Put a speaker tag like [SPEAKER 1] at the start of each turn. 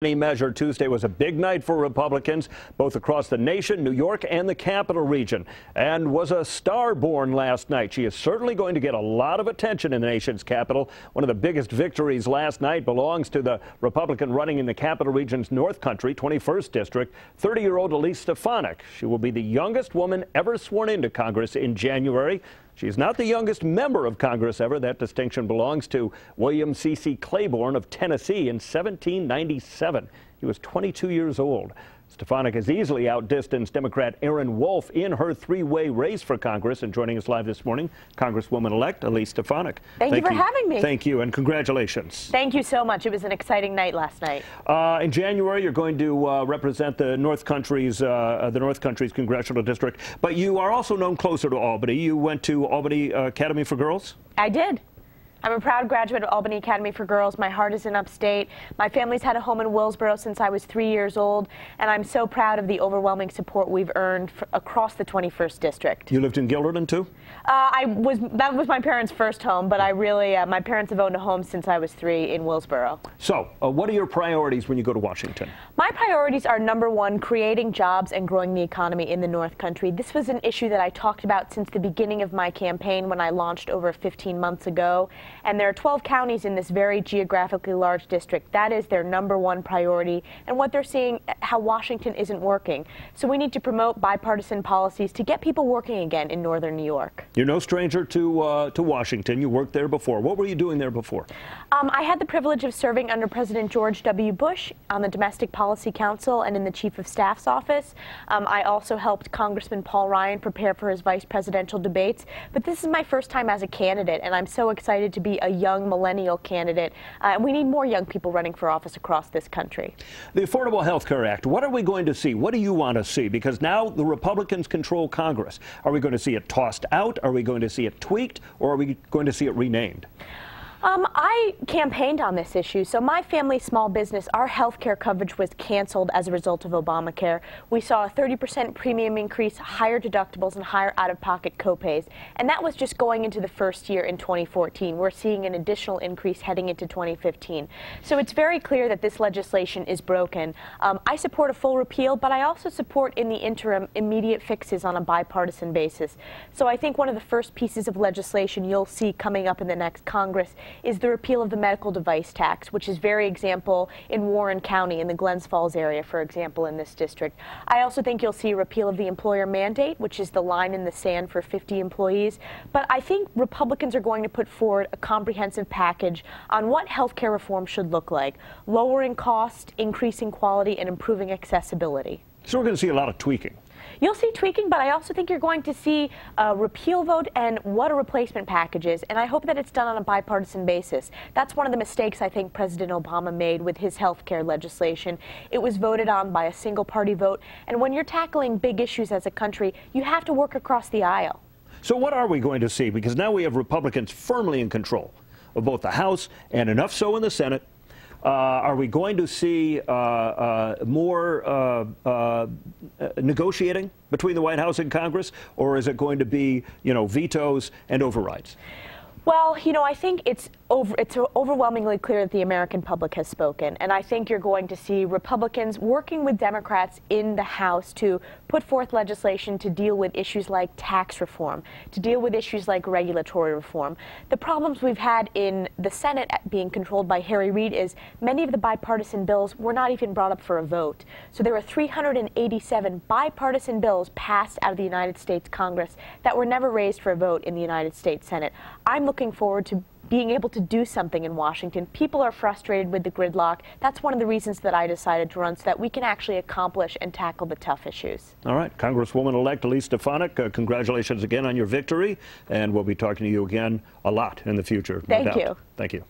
[SPEAKER 1] Any measure, Tuesday was a big night for Republicans, both across the nation, New York, and the capital region, and was a star born last night. She is certainly going to get a lot of attention in the nation's capital. One of the biggest victories last night belongs to the Republican running in the capital region's North Country, 21st District, 30-year-old Elise Stefanik. She will be the youngest woman ever sworn into Congress in January. She is not the youngest member of Congress ever. That distinction belongs to William C.C. Claiborne of Tennessee in 1797. He was 22 years old. Stefanik has easily outdistanced Democrat Aaron Wolf in her three-way race for Congress. And joining us live this morning, Congresswoman-elect Elise Stefanik.
[SPEAKER 2] Thank you for having me.
[SPEAKER 1] Thank you, and congratulations.
[SPEAKER 2] Thank you so much. It was an exciting night last night.
[SPEAKER 1] In January, you're going to represent the North Country's congressional district, but you are also known closer to Albany. You went to Albany Academy for Girls?
[SPEAKER 2] I did. I'm a proud graduate of Albany Academy for Girls. My heart is in upstate. My family's had a home in Willsboro since I was 3 years old, and I'm so proud of the overwhelming support we've earned across the 21st District.
[SPEAKER 1] You lived in Gilderton, too?
[SPEAKER 2] That was my parents' first home, but my parents have owned a home since I was 3 in Willsboro.
[SPEAKER 1] So, what are your priorities when you go to Washington?
[SPEAKER 2] My priorities are, number one, creating jobs and growing the economy in the North Country. This was an issue that I talked about since the beginning of my campaign when I launched over 15 months ago. And there are 12 counties in this very geographically large district. That is their number one priority, and what they're seeing, how Washington isn't working. So we need to promote bipartisan policies to get people working again in northern New York.
[SPEAKER 1] You're no stranger to Washington. You worked there before. What were you doing there before?
[SPEAKER 2] I had the privilege of serving under President George W. Bush on the Domestic Policy Council and in the Chief of Staff's office. I also helped Congressman Paul Ryan prepare for his vice presidential debates. But this is my first time as a candidate, and I'm so excited to be a young millennial candidate. And we need more young people running for office across this country.
[SPEAKER 1] The Affordable Health Care Act, what are we going to see? What do you want to see? Because now the Republicans control Congress. Are we going to see it tossed out? Are we going to see it tweaked? Or are we going to see it renamed?
[SPEAKER 2] I campaigned on this issue. So my family small business, our health care coverage was canceled as a result of Obamacare. We saw a 30% premium increase, higher deductibles, and higher out-of-pocket copays. And that was just going into the first year in 2014. We're seeing an additional increase heading into 2015. So it's very clear that this legislation is broken. I support a full repeal, but I also support in the interim immediate fixes on a bipartisan basis. So I think one of the first pieces of legislation you'll see coming up in the next Congress is the repeal of the medical device tax, which is very example in Warren County, in the Glens Falls area, for example, in this district. I also think you'll see a repeal of the employer mandate, which is the line in the sand for 50 employees. But I think Republicans are going to put forward a comprehensive package on what health care reform should look like, lowering cost, increasing quality, and improving accessibility.
[SPEAKER 1] So we're going to see a lot of tweaking.
[SPEAKER 2] You'll see tweaking, but I also think you're going to see a repeal vote and what a replacement package is, and I hope that it's done on a bipartisan basis. That's one of the mistakes I think President Obama made with his health care legislation. It was voted on by a single-party vote, and when you're tackling big issues as a country, you have to work across the aisle.
[SPEAKER 1] So what are we going to see? Because now we have Republicans firmly in control of both the House and enough so in the Senate. Are we going to see more negotiating between the White House and Congress, or is it going to be, vetoes and overrides?
[SPEAKER 2] Well, I think it's overwhelmingly clear that the American public has spoken, and I think you're going to see Republicans working with Democrats in the House to put forth legislation to deal with issues like tax reform, to deal with issues like regulatory reform. The problems we've had in the Senate being controlled by Harry Reid is many of the bipartisan bills were not even brought up for a vote. So there were 387 bipartisan bills passed out of the United States Congress that were never raised for a vote in the United States Senate. I'm looking forward to being able to do something in Washington. People are frustrated with the gridlock. That's one of the reasons that I decided to run, so that we can actually accomplish and tackle the tough issues.
[SPEAKER 1] All right. Congresswoman-elect Elise Stefanik, congratulations again on your victory, and we'll be talking to you again a lot in the future.
[SPEAKER 2] Thank you.
[SPEAKER 1] Thank you.